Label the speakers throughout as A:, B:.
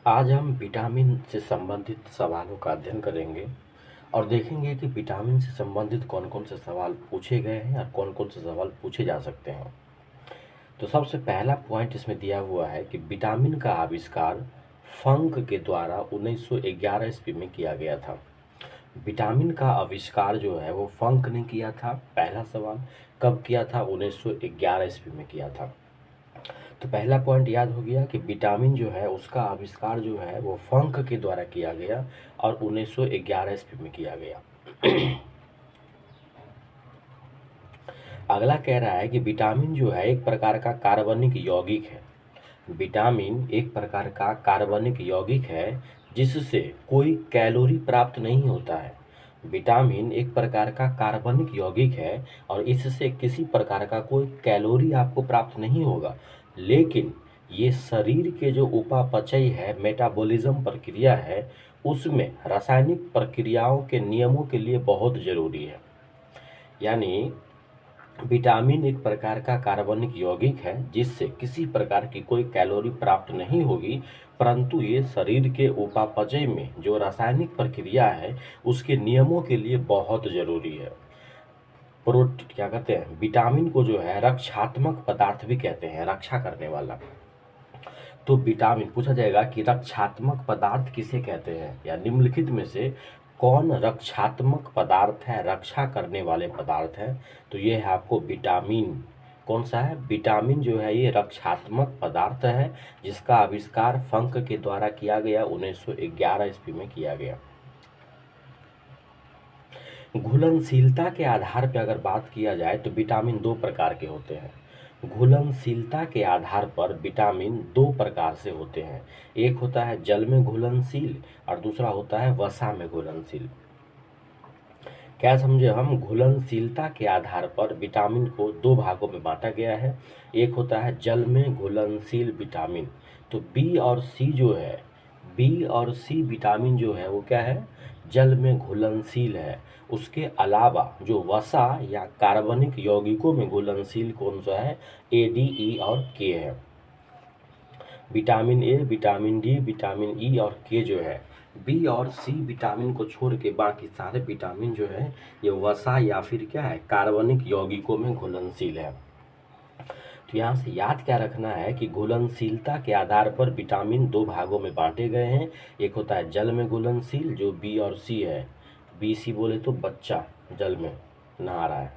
A: आज हम विटामिन से संबंधित सवालों का अध्ययन करेंगे और देखेंगे कि विटामिन से संबंधित कौन कौन से सवाल पूछे गए हैं और कौन कौन से सवाल पूछे जा सकते हैं। तो सबसे पहला पॉइंट इसमें दिया हुआ है कि विटामिन का आविष्कार फंक के द्वारा 1911 ईस्वी में किया गया था। विटामिन का आविष्कार जो है वो फंक ने किया था। पहला सवाल कब किया था? 1911 ईस्वी में किया था। तो पहला पॉइंट याद हो गया कि विटामिन जो है उसका आविष्कार जो है वो फंक के द्वारा किया गया और 1911 ईस्वी में किया गया। अगला कह रहा है कि विटामिन जो है एक प्रकार का कार्बनिक यौगिक है। विटामिन एक प्रकार का कार्बनिक यौगिक है जिससे कोई कैलोरी प्राप्त नहीं होता है। विटामिन एक प्रकार का कार्बनिक यौगिक है और इससे किसी प्रकार का कोई कैलोरी आपको प्राप्त नहीं होगा, लेकिन ये शरीर के जो उपापचय है, मेटाबॉलिज्म प्रक्रिया है, उसमें रासायनिक प्रक्रियाओं के नियमों के लिए बहुत ज़रूरी है। यानी विटामिन एक प्रकार का कार्बनिक यौगिक है जिससे किसी प्रकार की कोई कैलोरी प्राप्त नहीं होगी, परंतु ये शरीर के उपापचय में जो रासायनिक प्रक्रिया है उसके नियमों के लिए बहुत ज़रूरी है। क्या कहते हैं, विटामिन को जो है रक्षात्मक पदार्थ भी कहते हैं, रक्षा करने वाला। तो विटामिन पूछा जाएगा कि रक्षात्मक पदार्थ किसे कहते हैं, या निम्नलिखित में से कौन रक्षात्मक पदार्थ है, रक्षा करने वाले पदार्थ है? तो ये है आपको विटामिन। कौन सा है? विटामिन जो है ये रक्षात्मक पदार्थ है जिसका आविष्कार फंक के द्वारा किया गया, 1911 ईस्वी में किया गया। घुलनशीलता के आधार पर अगर बात किया जाए तो विटामिन दो प्रकार के होते हैं। घुलनशीलता के आधार पर विटामिन दो प्रकार से होते हैं। एक होता है जल में घुलनशील और दूसरा होता है वसा में घुलनशील। क्या समझे हम? घुलनशीलता के आधार पर विटामिन को दो भागों में बांटा गया है। एक होता है जल में घुलनशील विटामिन। तो बी और सी जो है, बी और सी विटामिन जो है वो क्या है? जल में घुलनशील है। उसके अलावा जो वसा या कार्बनिक यौगिकों में घुलनशील कौन सा है? ए, डी, ई और के है। Vitamin A, vitamin D, vitamin E और के जो है, बी और सी विटामिन को छोड़ के बाकी सारे विटामिन जो है ये वसा या फिर क्या है? कार्बनिक यौगिकों में घुलनशील है। तो यहाँ से याद क्या रखना है कि घुलनशीलता के आधार पर विटामिन दो भागों में बांटे गए हैं। एक होता है जल में घुलनशील जो बी और सी है। बी सी बोले तो बच्चा जल में नहा रहा है,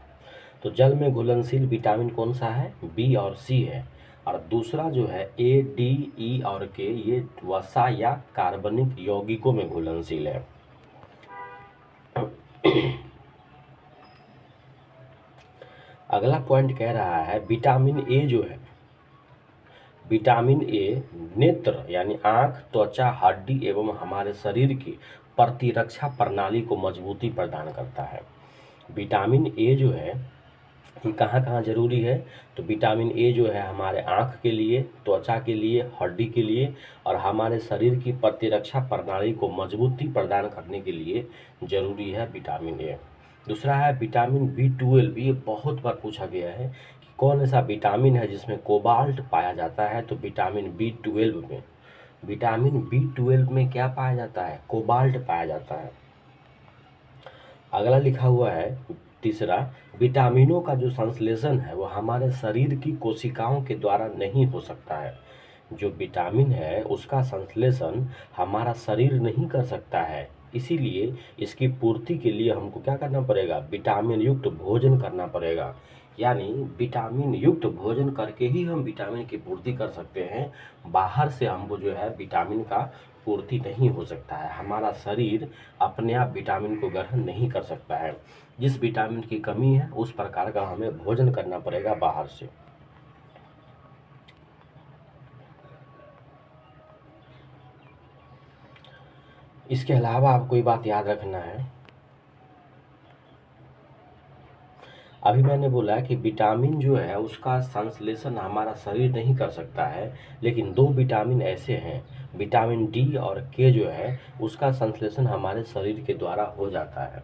A: तो जल में घुलनशील विटामिन कौन सा है? बी और सी है। और दूसरा जो है ए, डी, ई और के, ये वसा या कार्बनिक यौगिकों में घुलनशील है। अगला पॉइंट कह रहा है विटामिन ए जो है, विटामिन ए नेत्र यानी आँख, त्वचा, हड्डी एवं हमारे शरीर की प्रतिरक्षा प्रणाली को मजबूती प्रदान करता है। विटामिन ए जो है ये कहाँ कहाँ जरूरी है? तो विटामिन ए जो है हमारे आँख के लिए, त्वचा के लिए, हड्डी के लिए और हमारे शरीर की प्रतिरक्षा प्रणाली को मजबूती प्रदान करने के लिए जरूरी है विटामिन ए। दूसरा है विटामिन बी 12। ये बहुत बार पूछा गया है कि कौन ऐसा विटामिन है जिसमें कोबाल्ट पाया जाता है? तो विटामिन बी 12 में, विटामिन बी 12 में क्या पाया जाता है? कोबाल्ट पाया जाता है। अगला लिखा हुआ है तीसरा, विटामिनों का जो संश्लेषण है वो हमारे शरीर की कोशिकाओं के द्वारा नहीं हो सकता है। जो विटामिन है उसका संश्लेषण हमारा शरीर नहीं कर सकता है, इसीलिए इसकी पूर्ति के लिए हमको क्या करना पड़ेगा? विटामिन युक्त भोजन करना पड़ेगा। यानी विटामिन युक्त भोजन करके ही हम विटामिन की पूर्ति कर सकते हैं। बाहर से हमको जो है विटामिन का पूर्ति नहीं हो सकता है। हमारा शरीर अपने आप विटामिन को ग्रहण नहीं कर सकता है। जिस विटामिन की कमी है उस प्रकार का हमें भोजन करना पड़ेगा बाहर से। इसके अलावा आपको ये बात याद रखना है, अभी मैंने बोला कि विटामिन जो है उसका संश्लेषण हमारा शरीर नहीं कर सकता है, लेकिन दो विटामिन ऐसे हैं, विटामिन डी और के जो है उसका संश्लेषण हमारे शरीर के द्वारा हो जाता है।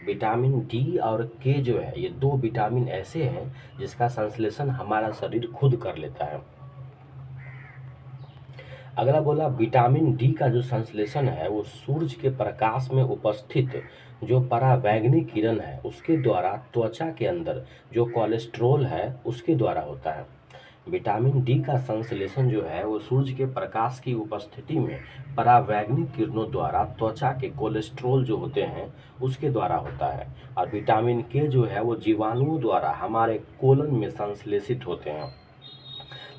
A: विटामिन डी और के जो है ये दो विटामिन ऐसे हैं जिसका संश्लेषण हमारा शरीर खुद कर लेता है। अगला बोला विटामिन डी का जो संश्लेषण है वो सूरज के प्रकाश में उपस्थित जो परावैंगनी किरण है उसके द्वारा त्वचा के अंदर जो कोलेस्ट्रॉल है उसके द्वारा होता है। विटामिन डी का संश्लेषण जो है वो सूरज के प्रकाश की उपस्थिति में परावैंगनी किरणों द्वारा त्वचा के कोलेस्ट्रॉल जो होते हैं उसके द्वारा होता है। और विटामिन के जो है वो जीवाणुओं द्वारा हमारे कोलन में संश्लेषित होते हैं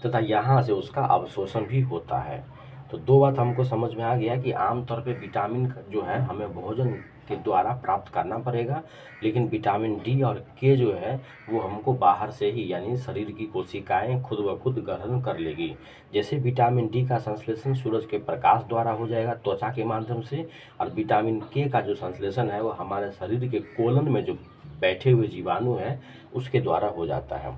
A: तथा यहाँ से उसका अवशोषण भी होता है। तो दो बात हमको समझ में आ गया कि आमतौर पे विटामिन जो है हमें भोजन के द्वारा प्राप्त करना पड़ेगा, लेकिन विटामिन डी और के जो है वो हमको बाहर से ही यानी शरीर की कोशिकाएं खुद ब खुद ग्रहण कर लेगी। जैसे विटामिन डी का संश्लेषण सूरज के प्रकाश द्वारा हो जाएगा त्वचा के माध्यम से, और विटामिन के का जो संश्लेषण है वो हमारे शरीर के कोलन में जो बैठे हुए जीवाणु हैं उसके द्वारा हो जाता है।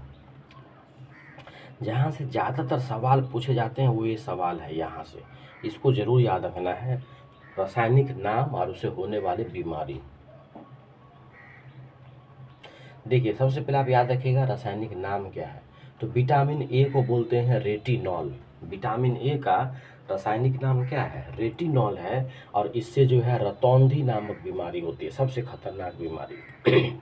A: जहाँ से ज़्यादातर सवाल पूछे जाते हैं वो ये सवाल है यहाँ से, इसको ज़रूर याद रखना है। रासायनिक नाम और उसे होने वाली बीमारी। देखिए सबसे पहले आप याद रखिएगा रासायनिक नाम क्या है। तो विटामिन ए को बोलते हैं रेटिनॉल। विटामिन ए का रासायनिक नाम क्या है? रेटिनॉल है। और इससे जो है रतौंधी नामक बीमारी होती है, सबसे खतरनाक बीमारी।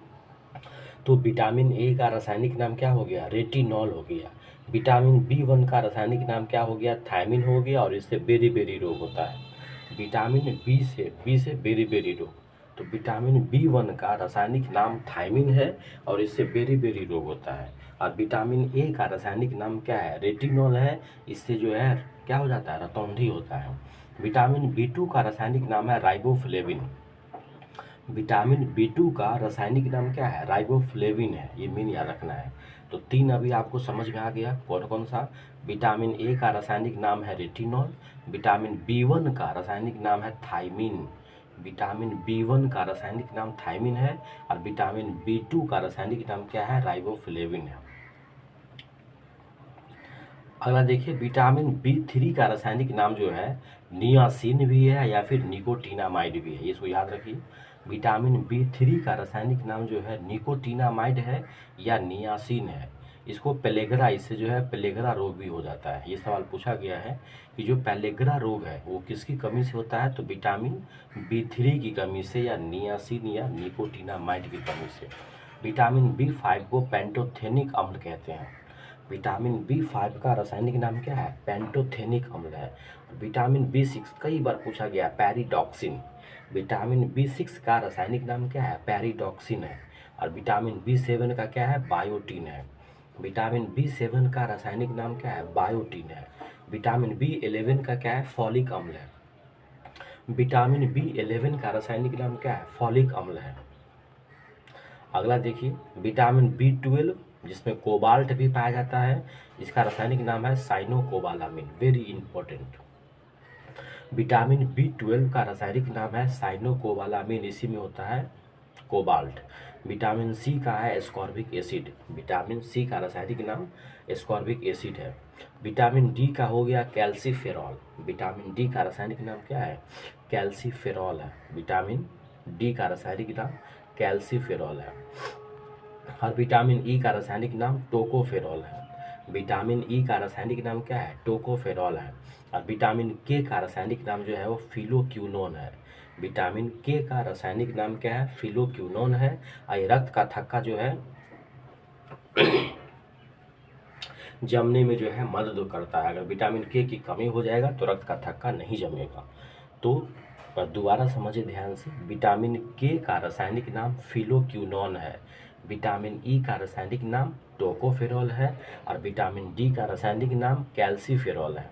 A: तो विटामिन ए का रासायनिक नाम क्या हो गया? रेटिनॉल हो गया। विटामिन बी1 का रासायनिक नाम क्या हो गया? थायमिन हो गया, और इससे बेरी-बेरी रोग होता है। विटामिन बी से बेरी-बेरी रोग। तो विटामिन बी1 का रासायनिक नाम थायमिन है और इससे बेरी-बेरी रोग होता है। और विटामिन ए का रासायनिक नाम क्या है? रेटिनॉल है, इससे जो है क्या हो जाता है? रतौंधी होता है। विटामिन बी2 का रासायनिक नाम है राइबोफ्लेविन। विटामिन बी2 का रासायनिक नाम क्या है? राइबोफ्लेविन है, ये मेन याद रखना है। तो 3 अभी आपको समझ में आ गया कौन कौन सा। विटामिन ए का रासायनिक नाम है रेटिनॉल, विटामिन बी1 का रासायनिक नाम है थायमिन, विटामिन बी1 का रासायनिक नाम थायमिन है, और विटामिन बी2 का रासायनिक नाम क्या है? राइबोफ्लेविन है। अगला देखिए विटामिन बी3 का रासायनिक नाम जो है नियासिन भी है या फिर निकोटिनामाइड भी है, इसको याद रखिए। विटामिन बी3 का रासायनिक नाम जो है निकोटिनामाइड है या नियासिन है। इसको पेलेग्रा, इससे जो है पेलेग्रा रोग भी हो जाता है। ये सवाल पूछा गया है कि जो पेलेग्रा रोग है वो किसकी कमी से होता है? तो विटामिन बी3 की कमी से या नियासिन या निकोटिनामाइड की कमी से। विटामिन बी5 को पेंटोथेनिक अम्ल कहते हैं। विटामिन बी5 का रासायनिक नाम क्या है? पेंटोथेनिक अम्ल है। विटामिन बी6 कई बार पूछा गया पैरिडॉक्सिन। विटामिन बी6 का रासायनिक नाम क्या है? पैरिडॉक्सिन है। और विटामिन बी7 का क्या है? बायोटीन है। विटामिन बी7 का रासायनिक नाम क्या है? बायोटीन है। विटामिन बी11 का क्या है? फॉलिक अम्ल है। विटामिन बी11 का रासायनिक नाम क्या है? फॉलिक अम्ल है। अगला देखिए विटामिन बी12 जिसमें कोबाल्ट भी पाया जाता है, इसका रासायनिक नाम है cyanocobalamin, very important. Vitamin B12 का रासायनिक नाम है साइनोकोबालामिन, इसी में होता है कोबाल्ट। विटामिन सी का है एस्कॉर्बिक एसिड। विटामिन सी का रासायनिक नाम एस्कॉर्बिक एसिड है। विटामिन डी का हो गया कैल्सीफेरॉल। विटामिन डी का रासायनिक नाम क्या है? कैल्सीफेरॉल है। विटामिन डी का रासायनिक नाम कैल्सीफेरॉल है। और विटामिन ई का रासायनिक नाम टोकोफेरॉल है। विटामिन ई का रासायनिक नाम क्या है? टोकोफेरॉल है। और विटामिन के का रासायनिक नाम जो है वो फिलोक्यूनोन है। विटामिन के का रासायनिक नाम क्या है? फिलोक्यूनोन है। और ये रक्त का थक्का जो है जमने में जो है मदद करता है। अगर विटामिन के की कमी हो जाएगा तो रक्त का थक्का नहीं जमेगा। तो दोबारा समझिए ध्यान से, विटामिन के का रासायनिक नाम फिलोक्यूनोन है। विटामिन ई का रासायनिक नाम टोकोफेरॉल है। और विटामिन डी का रासायनिक नाम कैल्सीफेरॉल है।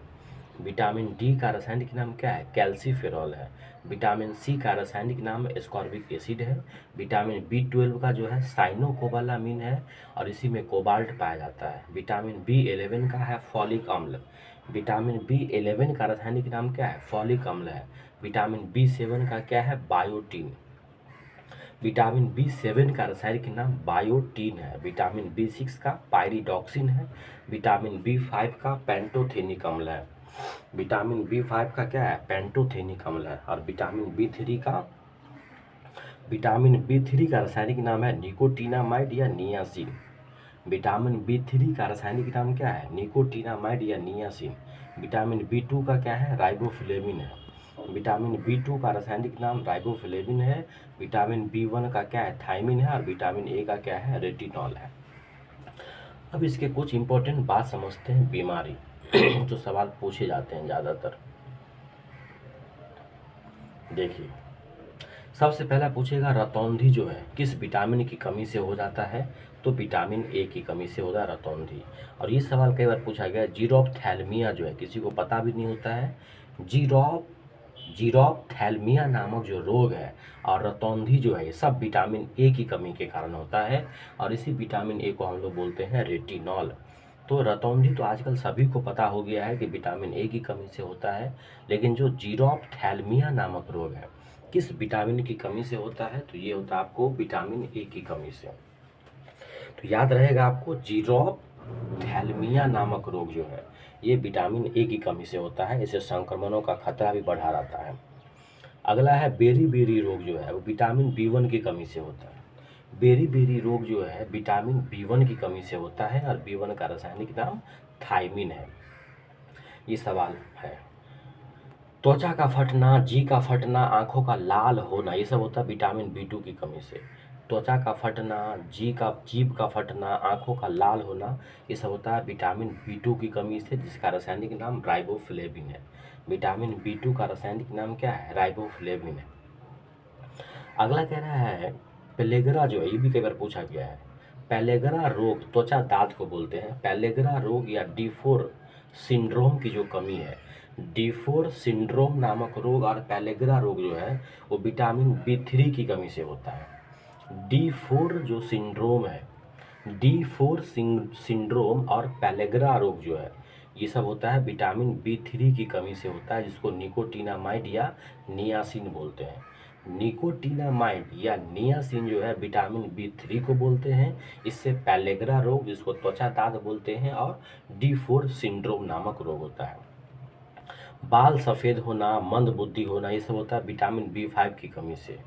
A: विटामिन डी का रासायनिक नाम क्या है? कैल्सीफेरॉल है। विटामिन सी का रासायनिक नाम एस्कॉर्बिक एसिड है। विटामिन बी12 का जो है साइनोकोबालामिन है और इसी में कोबाल्ट पाया जाता है। विटामिन बी11 का है फॉलिक अम्ल। विटामिन बी11 का रासायनिक नाम क्या है? फॉलिक अम्ल है। विटामिन बी7 का क्या है? बायोटीन। विटामिन बी7 का रासायनिक नाम बायोटीन है। विटामिन बी6 का पायरिडॉक्सिन है। विटामिन बी5 का पेंटोथेनिक अम्ल है। विटामिन बी5 का क्या है? पेंटोथेनिक अम्ल है। और विटामिन बी3 का रासायनिक नाम है निकोटिनामाइड या नियासिन। विटामिन B3 का रासायनिक नाम क्या है? निकोटिनामाइड या नियासिन। विटामिन B2 का क्या है? राइबोफ्लेविन है। विटामिन B2 का रासायनिक नाम राइबोफ्लेविन है। विटामिन B1 का क्या है? थायमिन है। और विटामिन ए का क्या है? रेटिनॉल है। अब इसके कुछ इंपॉर्टेंट बात समझते हैं बीमारी जो सवाल पूछे जाते हैं ज़्यादातर। देखिए, सबसे पहला पूछेगा रतौंधी जो है किस विटामिन की कमी से हो जाता है? तो विटामिन ए की कमी से होता है रतौंधी। और ये सवाल कई बार पूछा गया है, जीरोप्थैल्मिया जो है किसी को पता भी नहीं होता है। जीरोप्थैल्मिया नामक जो रोग है और रतौंधी जो है ये सब विटामिन ए की कमी के कारण होता है। और इसी विटामिन ए को हम लोग बोलते हैं रेटिनॉल। तो रतौंधी तो आजकल सभी को पता हो गया है कि विटामिन ए की कमी से होता है, लेकिन जो जीरोप्थैल्मिया नामक रोग है किस विटामिन की कमी से होता है? तो ये होता है आपको विटामिन ए की कमी से। तो याद रहेगा आपको, जीरोप्थैल्मिया नामक रोग जो है ये विटामिन ए की कमी से होता है। इससे संक्रमणों का खतरा भी बढ़ा रहता है। अगला है बेरी बेरी रोग जो है वो विटामिन B1 की कमी से होता है। बेरी बेरी रोग जो है विटामिन B1 की कमी से होता है और B1 का रासायनिक नाम थायमिन है। ये सवाल है। त्वचा का फटना, जी का फटना, आंखों का लाल होना, ये सब होता है विटामिन B2 की कमी से। त्वचा का फटना, जीभ का फटना, आंखों का लाल होना, ये सब होता है विटामिन B2 की कमी से, जिसका रासायनिक नाम राइबोफ्लेविन है। विटामिन B2 का रासायनिक नाम क्या है? राइबोफ्लेविन है। अगला कह रहा है पेलेगरा जो है, ये भी कई बार पूछा गया है। पेलेगरा रोग त्वचा दाद को बोलते हैं। पेलेगरा रोग या D4 सिंड्रोम की जो कमी है, D4 सिंड्रोम नामक रोग और पेलेगरा रोग जो है वो विटामिन B3 की कमी से होता है। D4 जो सिंड्रोम है, D4 सिंड्रोम और पेलेगरा रोग जो है ये सब होता है विटामिन B3 की कमी से होता है, जिसको निकोटिनामाइड या नियासिन बोलते हैं। निकोटिनामाइड या नियासिन जो है विटामिन B3 को बोलते हैं। इससे पेलेगरा रोग, जिसको त्वचा दाद बोलते हैं, और D4 सिंड्रोम नामक रोग होता है। बाल सफ़ेद होना, मंद बुद्धि होना, ये सब होता है विटामिन B5 की कमी से।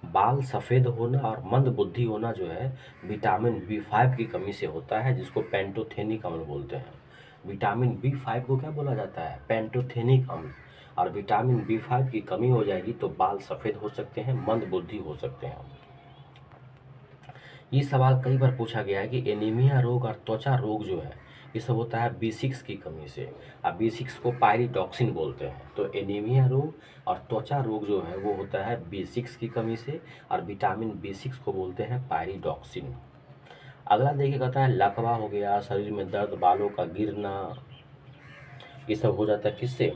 A: बाल सफ़ेद होना और मंद बुद्धि होना जो है विटामिन B5 की कमी से होता है, जिसको पेंटोथेनिक अम्ल बोलते हैं। विटामिन B5 को क्या बोला जाता है? पेंटोथेनिक अम्ल। और विटामिन B5 की कमी हो जाएगी तो बाल सफ़ेद हो सकते हैं, मंद बुद्धि हो सकते हैं। ये सवाल कई बार पूछा गया है कि एनीमिया रोग और त्वचा रोग जो है ये सब होता है B6 की कमी से। अब B6 को पायरिडॉक्सिन बोलते हैं। तो एनीमिया रोग और त्वचा रोग जो है वो होता है B6 की कमी से, और विटामिन B6 को बोलते हैं पायरिडॉक्सिन। अगला देखिए, कहता है लकवा हो गया, शरीर में दर्द, बालों का गिरना, ये सब हो जाता है किससे?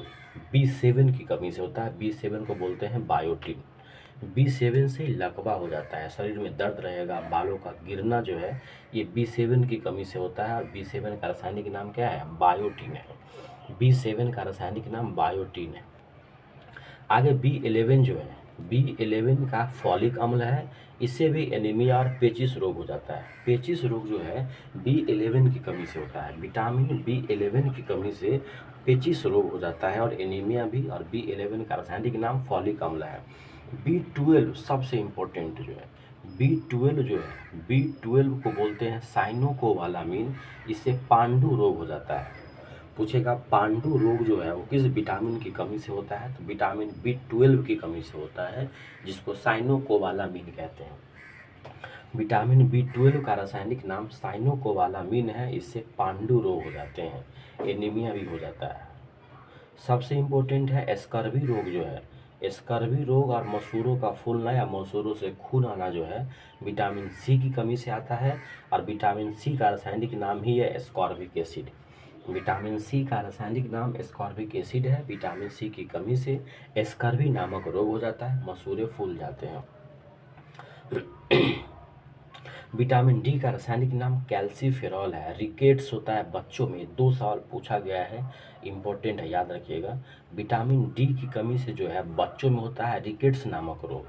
A: B7 की कमी से होता है। B7 को बोलते हैं बायोटिन। B7 से लकवा हो जाता है, शरीर में दर्द रहेगा, बालों का गिरना जो है ये B7 की कमी से होता है। और B7 का रासायनिक नाम क्या है? बायोटिन है। B7 का रासायनिक नाम बायोटिन है। आगे B11 जो है, B11 का फॉलिक अम्ल है। इससे भी एनीमिया और पेचिस रोग हो जाता है। पेचिस रोग जो है B11 की कमी से होता है। विटामिन B11 की कमी से पेचिस रोग हो जाता है और एनीमिया भी। और B11 का रासायनिक नाम फॉलिक अम्ल है। B12 सबसे इम्पोर्टेंट जो है, B12 जो है, B12 को बोलते हैं साइनोकोबालामिन। इससे पांडु रोग हो जाता है। पूछेगा पांडु रोग जो है वो किस विटामिन की कमी से होता है? तो विटामिन B12 की कमी से होता है, जिसको साइनोकोबालामिन कहते हैं। विटामिन B12 का रासायनिक नाम साइनोकोबालामिन है। इससे पांडु रोग हो जाते हैं, एनीमिया भी हो जाता है। सबसे इम्पोर्टेंट है स्कर्वी रोग जो है। स्कर्वी रोग और मसूड़ों का फूलना या मसूड़ों से खून आना जो है विटामिन C की कमी से आता है। और विटामिन C का रासायनिक नाम ही है एस्कॉर्बिक एसिड। विटामिन C का रासायनिक नाम एस्कॉर्बिक एसिड है। विटामिन C की कमी से स्कर्वी नामक रोग हो जाता है, मसूड़े फूल जाते हैं। विटामिन डी का रासायनिक नाम कैल्सीफेरॉल है। रिकेट्स होता है बच्चों में, 2 सवाल पूछा गया है, इंपॉर्टेंट है, याद रखिएगा। विटामिन डी की कमी से जो है बच्चों में होता है रिकेट्स नामक रोग,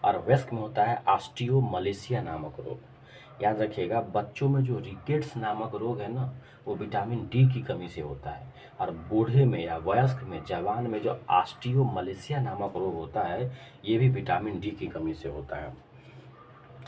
A: और वयस्क में होता है ऑस्टियोमलेशिया नामक रोग। याद रखिएगा, बच्चों में जो रिकेट्स नामक रोग है ना वो विटामिन डी की कमी से होता है। और बूढ़े में या वयस्क में, जवान में जो ऑस्टियोमलेशिया नामक रोग होता है ये भी विटामिन डी की कमी से होता है।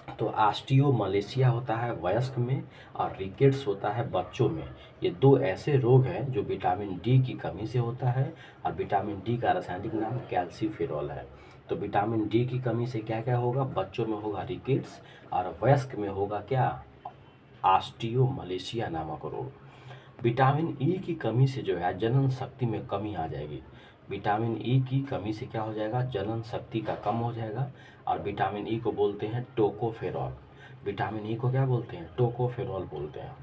A: तो ऑस्टियोमलेशिया होता है वयस्क में और रिकेट्स होता है बच्चों में। ये दो ऐसे रोग हैं जो विटामिन डी की कमी से होता है, और विटामिन डी का रासायनिक नाम कैल्सीफेरॉल है। तो विटामिन डी की कमी से क्या क्या होगा? बच्चों में होगा रिकेट्स, और वयस्क में होगा क्या? ऑस्टियोमलेशिया नामक रोग। विटामिन ई की कमी से जो है जनन शक्ति में कमी आ जाएगी। विटामिन ई की कमी से क्या हो जाएगा? जनन शक्ति का कम हो जाएगा। और विटामिन ई को बोलते हैं टोकोफेरॉल। विटामिन ई को क्या बोलते हैं? टोकोफेरॉल बोलते हैं।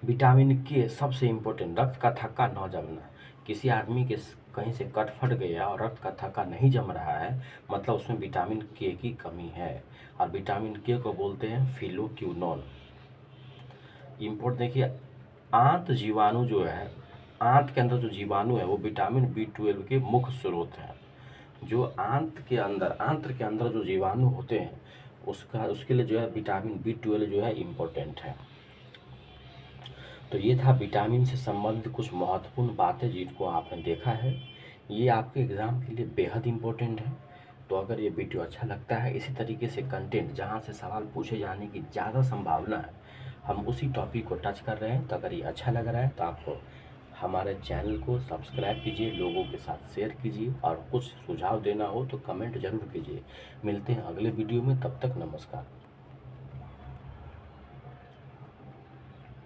A: विटामिन के सबसे इम्पोर्टेंट, रक्त का थक्का न जमना। किसी आदमी के कहीं से कट फट गया और रक्त का थक्का नहीं जम रहा है, मतलब उसमें विटामिन के की कमी है। और विटामिन के को बोलते हैं फिलोक्यूनोन। इम्पोर्ट देखिए, आंत जीवाणु जो है, आंत के अंदर जो जीवाणु है वो विटामिन बी 12 के मुख्य स्रोत है। जो आंत्र के अंदर जो जीवाणु होते हैं उसके लिए जो है विटामिन बी 12 जो है इम्पोर्टेंट है। तो ये था विटामिन से संबंधित कुछ महत्वपूर्ण बातें जिनको आपने देखा है। ये आपके एग्ज़ाम के लिए बेहद इम्पोर्टेंट है। तो अगर ये वीडियो अच्छा लगता है, इसी तरीके से कंटेंट जहाँ से सवाल पूछे जाने की ज़्यादा संभावना है, हम उसी टॉपिक को टच कर रहे हैं, तो अगर ये अच्छा लग रहा है तो आप हमारे चैनल को सब्सक्राइब कीजिए, लोगों के साथ शेयर कीजिए, और कुछ सुझाव देना हो तो कमेंट ज़रूर कीजिए। मिलते हैं अगले वीडियो में, तब तक नमस्कार।